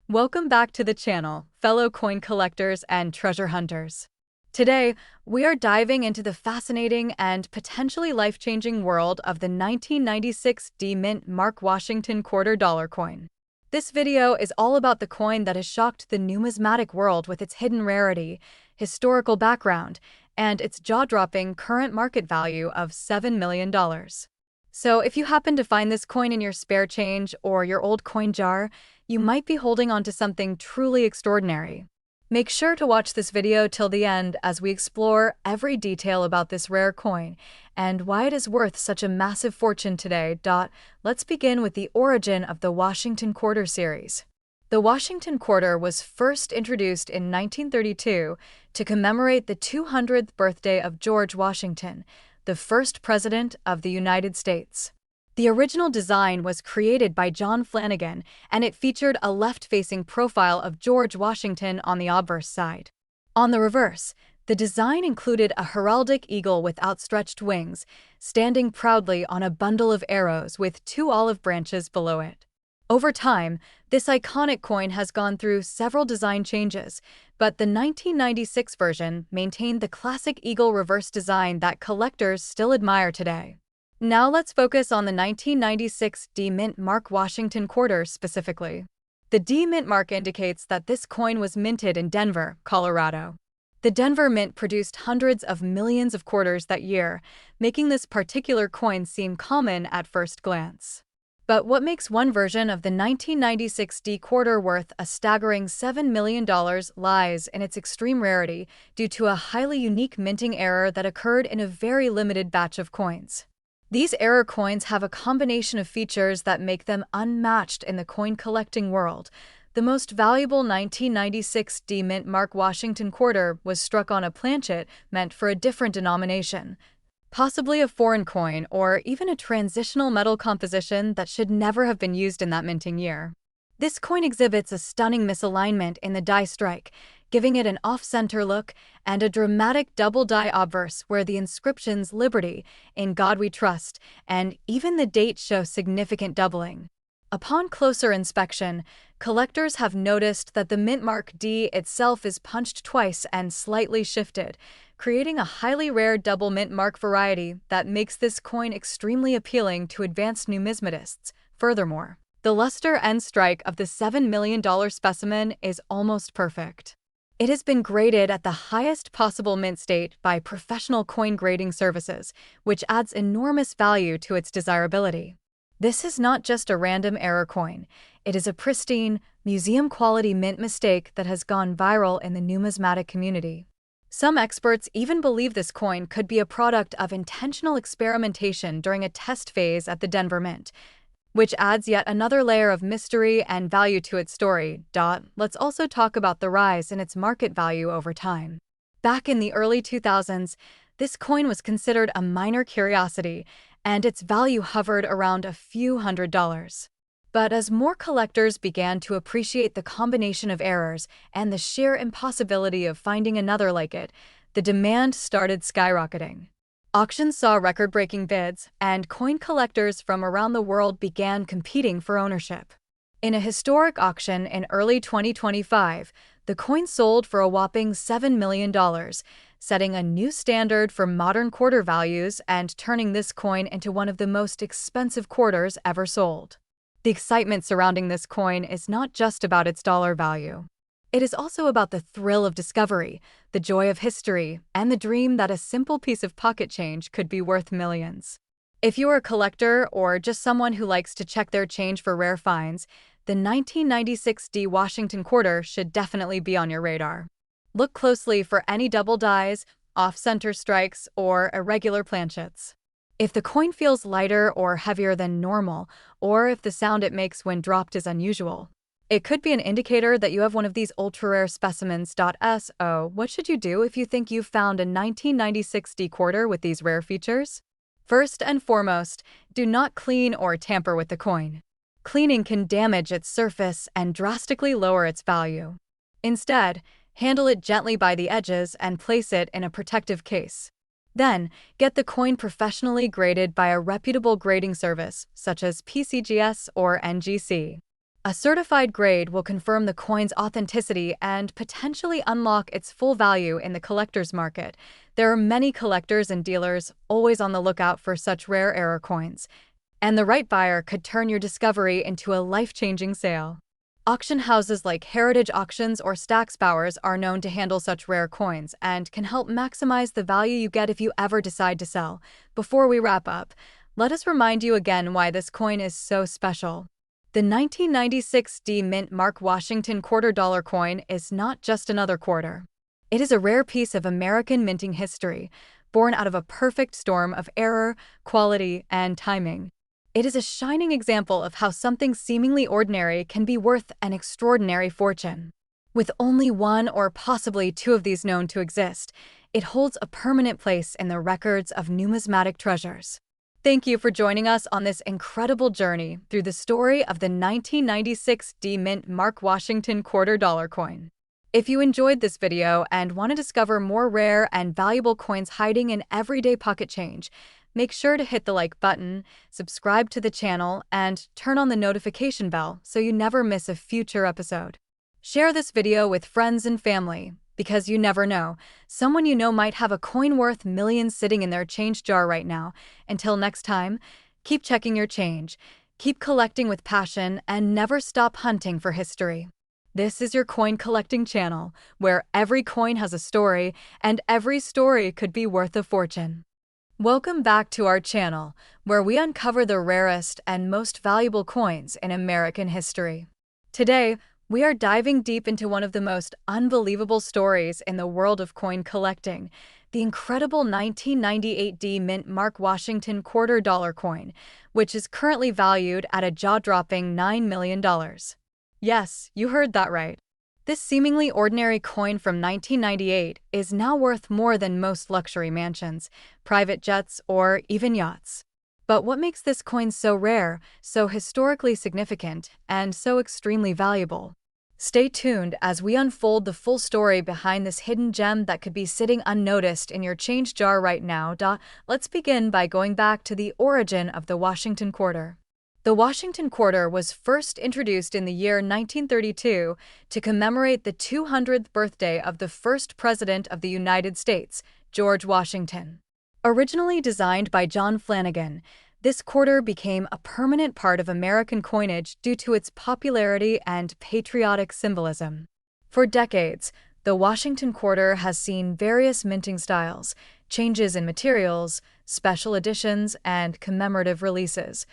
Welcome back to the channel, fellow coin collectors and treasure hunters. Today, we are diving into the fascinating and potentially life-changing world of the 1996 D-Mint Mark Washington quarter dollar coin. This video is all about the coin that has shocked the numismatic world with its hidden rarity, historical background, and its jaw-dropping current market value of $7 million. So if you happen to find this coin in your spare change or your old coin jar, you might be holding on to something truly extraordinary. Make sure to watch this video till the end as we explore every detail about this rare coin and why it is worth such a massive fortune today. Let's begin with the origin of the Washington Quarter series. The Washington Quarter was first introduced in 1932 to commemorate the 200th birthday of George Washington, the first president of the United States. The original design was created by John Flanagan, and it featured a left-facing profile of George Washington on the obverse side. On the reverse, the design included a heraldic eagle with outstretched wings, standing proudly on a bundle of arrows with two olive branches below it. Over time, this iconic coin has gone through several design changes, but the 1996 version maintained the classic eagle reverse design that collectors still admire today. Now let's focus on the 1996 D-Mint Mark Washington quarter specifically. The D-Mint mark indicates that this coin was minted in Denver, Colorado. The Denver Mint produced hundreds of millions of quarters that year, making this particular coin seem common at first glance. But what makes one version of the 1996 D quarter worth a staggering $7 million lies in its extreme rarity due to a highly unique minting error that occurred in a very limited batch of coins. These error coins have a combination of features that make them unmatched in the coin collecting world. The most valuable 1996 D-Mint Mark Washington quarter was struck on a planchet meant for a different denomination, possibly a foreign coin or even a transitional metal composition that should never have been used in that minting year. This coin exhibits a stunning misalignment in the die strike, giving it an off-center look, and a dramatic double die obverse where the inscriptions "Liberty," "In God We Trust," and even the date show significant doubling. Upon closer inspection, collectors have noticed that the mint mark D itself is punched twice and slightly shifted, creating a highly rare double mint mark variety that makes this coin extremely appealing to advanced numismatists. Furthermore, the luster and strike of the $7 million specimen is almost perfect. It has been graded at the highest possible mint state by professional coin grading services, which adds enormous value to its desirability. This is not just a random error coin. It is a pristine, museum-quality mint mistake that has gone viral in the numismatic community. Some experts even believe this coin could be a product of intentional experimentation during a test phase at the Denver Mint, which adds yet another layer of mystery and value to its story. Let's also talk about the rise in its market value over time. Back in the early 2000s, this coin was considered a minor curiosity, and its value hovered around a few $100s. But as more collectors began to appreciate the combination of errors and the sheer impossibility of finding another like it, the demand started skyrocketing. Auctions saw record-breaking bids, and coin collectors from around the world began competing for ownership. In a historic auction in early 2025, the coin sold for a whopping $7 million, setting a new standard for modern quarter values and turning this coin into one of the most expensive quarters ever sold. The excitement surrounding this coin is not just about its dollar value. It is also about the thrill of discovery, the joy of history, and the dream that a simple piece of pocket change could be worth millions. If you are a collector or just someone who likes to check their change for rare finds, the 1996 D Washington quarter should definitely be on your radar. Look closely for any double dies, off-center strikes, or irregular planchets. If the coin feels lighter or heavier than normal, or if the sound it makes when dropped is unusual, it could be an indicator that you have one of these ultra-rare specimens. So, what should you do if you think you've found a 1996 D quarter with these rare features? First and foremost, do not clean or tamper with the coin. Cleaning can damage its surface and drastically lower its value. Instead, handle it gently by the edges and place it in a protective case. Then, get the coin professionally graded by a reputable grading service, such as PCGS or NGC. A certified grade will confirm the coin's authenticity and potentially unlock its full value in the collector's market. There are many collectors and dealers always on the lookout for such rare error coins, and the right buyer could turn your discovery into a life-changing sale. Auction houses like Heritage Auctions or Stax Bowers are known to handle such rare coins and can help maximize the value you get if you ever decide to sell. Before we wrap up, let us remind you again why this coin is so special. The 1996 D Mint Mark Washington $quarter coin is not just another quarter. It is a rare piece of American minting history, born out of a perfect storm of error, quality, and timing. It is a shining example of how something seemingly ordinary can be worth an extraordinary fortune. With only one or possibly two of these known to exist, it holds a permanent place in the records of numismatic treasures. Thank you for joining us on this incredible journey through the story of the 1996 D Mint Mark Washington $quarter coin. If you enjoyed this video and want to discover more rare and valuable coins hiding in everyday pocket change, make sure to hit the like button, subscribe to the channel, and turn on the notification bell so you never miss a future episode. Share this video with friends and family, because you never know, someone you know might have a coin worth millions sitting in their change jar right now. Until next time, keep checking your change, keep collecting with passion, and never stop hunting for history. This is your coin collecting channel, where every coin has a story, and every story could be worth a fortune. Welcome back to our channel, where we uncover the rarest and most valuable coins in American history. Today, we are diving deep into one of the most unbelievable stories in the world of coin collecting, the incredible 1998 D Mint Mark Washington $quarter coin, which is currently valued at a jaw-dropping $9 million. Yes, you heard that right. This seemingly ordinary coin from 1998 is now worth more than most luxury mansions, private jets, or even yachts. But what makes this coin so rare, so historically significant, and so extremely valuable? Stay tuned as we unfold the full story behind this hidden gem that could be sitting unnoticed in your change jar right now. Let's begin by going back to the origin of the Washington quarter. The Washington quarter was first introduced in the year 1932 to commemorate the 200th birthday of the first President of the United States, George Washington. Originally designed by John Flanagan, this quarter became a permanent part of American coinage due to its popularity and patriotic symbolism. For decades, the Washington quarter has seen various minting styles, changes in materials, special editions, and commemorative releases.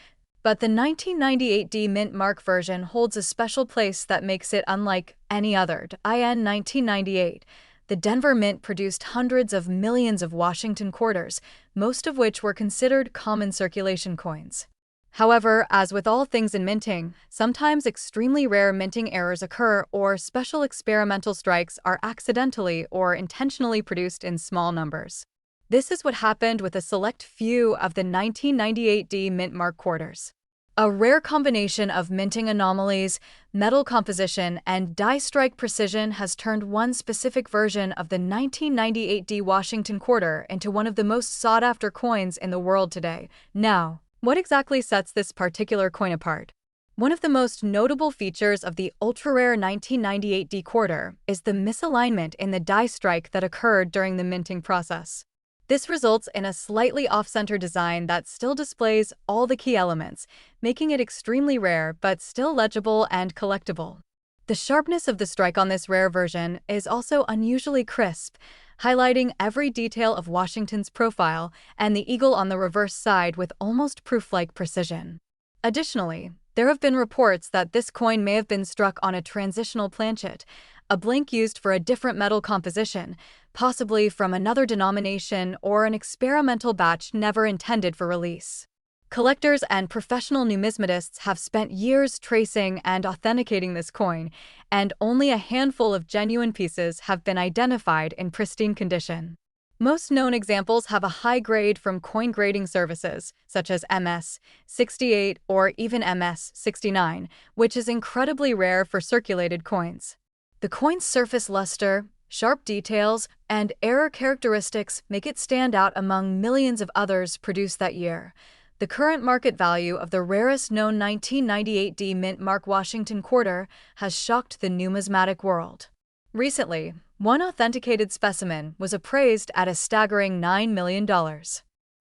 But the 1998 D Mint Mark version holds a special place that makes it unlike any other. In 1998, the Denver Mint produced hundreds of millions of Washington quarters, most of which were considered common circulation coins. However, as with all things in minting, sometimes extremely rare minting errors occur or special experimental strikes are accidentally or intentionally produced in small numbers. This is what happened with a select few of the 1998 D Mint Mark quarters. A rare combination of minting anomalies, metal composition, and die strike precision has turned one specific version of the 1998 D Washington quarter into one of the most sought-after coins in the world today. Now, what exactly sets this particular coin apart? One of the most notable features of the ultra-rare 1998 D quarter is the misalignment in the die strike that occurred during the minting process. This results in a slightly off-center design that still displays all the key elements, making it extremely rare but still legible and collectible. The sharpness of the strike on this rare version is also unusually crisp, highlighting every detail of Washington's profile and the eagle on the reverse side with almost proof-like precision. Additionally, there have been reports that this coin may have been struck on a transitional planchet, a blank used for a different metal composition, possibly from another denomination or an experimental batch never intended for release. Collectors and professional numismatists have spent years tracing and authenticating this coin, and only a handful of genuine pieces have been identified in pristine condition. Most known examples have a high grade from coin grading services, such as MS-68 or even MS-69, which is incredibly rare for circulated coins. The coin's surface luster, sharp details, and error characteristics make it stand out among millions of others produced that year. The The current market value of the rarest known 1998 D mint mark Washington quarter has shocked the numismatic world. Recently, one authenticated specimen was appraised at a staggering $9 million.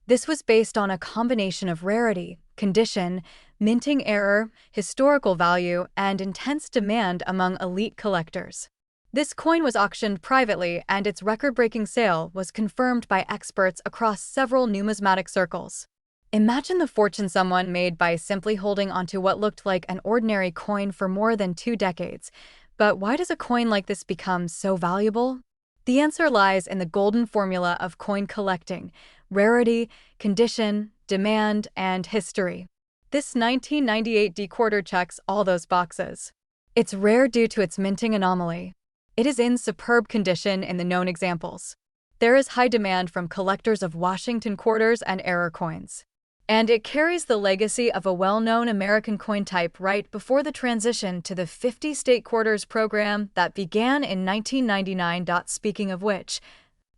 This was based on a combination of rarity, condition, minting error, historical value, and intense demand among elite collectors. This coin was auctioned privately, and its record-breaking sale was confirmed by experts across several numismatic circles. Imagine the fortune someone made by simply holding onto what looked like an ordinary coin for more than 2 decades. But why does a coin like this become so valuable? The answer lies in the golden formula of coin collecting: rarity, condition, demand, and history. This 1998 D quarter checks all those boxes. It's rare due to its minting anomaly. It is in superb condition in the known examples. There is high demand from collectors of Washington quarters and error coins. And it carries the legacy of a well-known American coin type right before the transition to the 50 state quarters program that began in 1999. Speaking of which,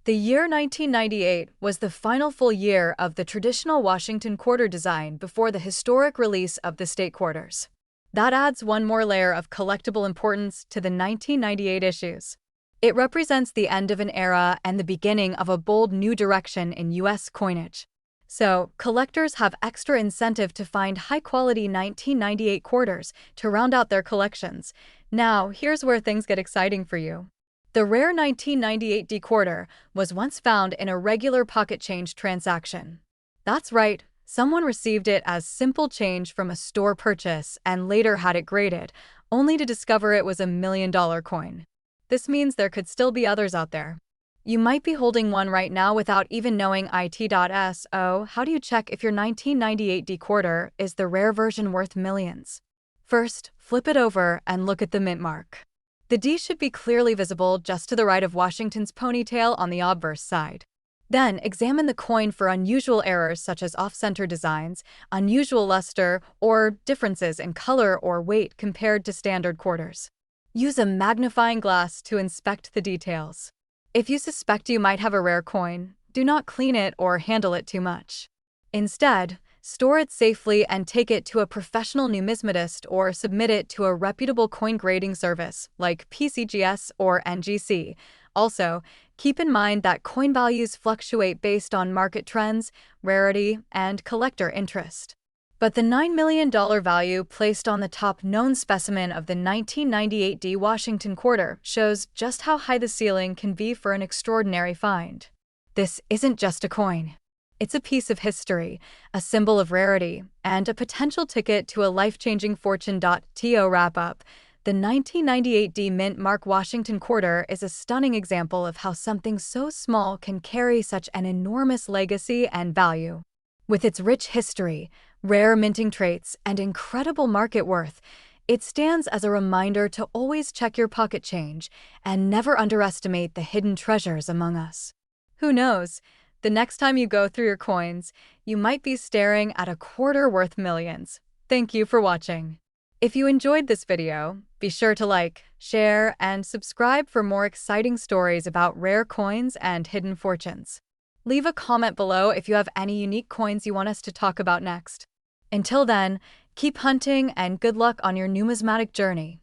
the year 1998 was the final full year of the traditional Washington quarter design before the historic release of the state quarters. That adds one more layer of collectible importance to the 1998 issues. It represents the end of an era and the beginning of a bold new direction in U.S. coinage. So, collectors have extra incentive to find high-quality 1998 quarters to round out their collections. Now, here's where things get exciting for you. The rare 1998 D quarter was once found in a regular pocket change transaction. That's right. Someone received it as simple change from a store purchase and later had it graded, only to discover it was a $1 million coin. This means there could still be others out there. You might be holding one right now without even knowing it. So, how do you check if your 1998 D quarter is the rare version worth millions? First, flip it over and look at the mint mark. The D should be clearly visible just to the right of Washington's ponytail on the obverse side. Then, examine the coin for unusual errors such as off-center designs, unusual luster, or differences in color or weight compared to standard quarters. Use a magnifying glass to inspect the details. If you suspect you might have a rare coin, do not clean it or handle it too much. Instead, store it safely and take it to a professional numismatist or submit it to a reputable coin grading service like PCGS or NGC. Also, keep in mind that coin values fluctuate based on market trends, rarity, and collector interest. But the $9 million value placed on the top known specimen of the 1998 D Washington quarter shows just how high the ceiling can be for an extraordinary find. This isn't just a coin. It's a piece of history, a symbol of rarity, and a potential ticket to a life-changing fortune. To wrap up, the 1998 D mint mark Washington quarter is a stunning example of how something so small can carry such an enormous legacy and value. With its rich history, rare minting traits, and incredible market worth, it stands as a reminder to always check your pocket change and never underestimate the hidden treasures among us. Who knows? The next time you go through your coins, you might be staring at a quarter worth millions. Thank you for watching. If you enjoyed this video, be sure to like, share, and subscribe for more exciting stories about rare coins and hidden fortunes. Leave a comment below if you have any unique coins you want us to talk about next. Until then, keep hunting and good luck on your numismatic journey.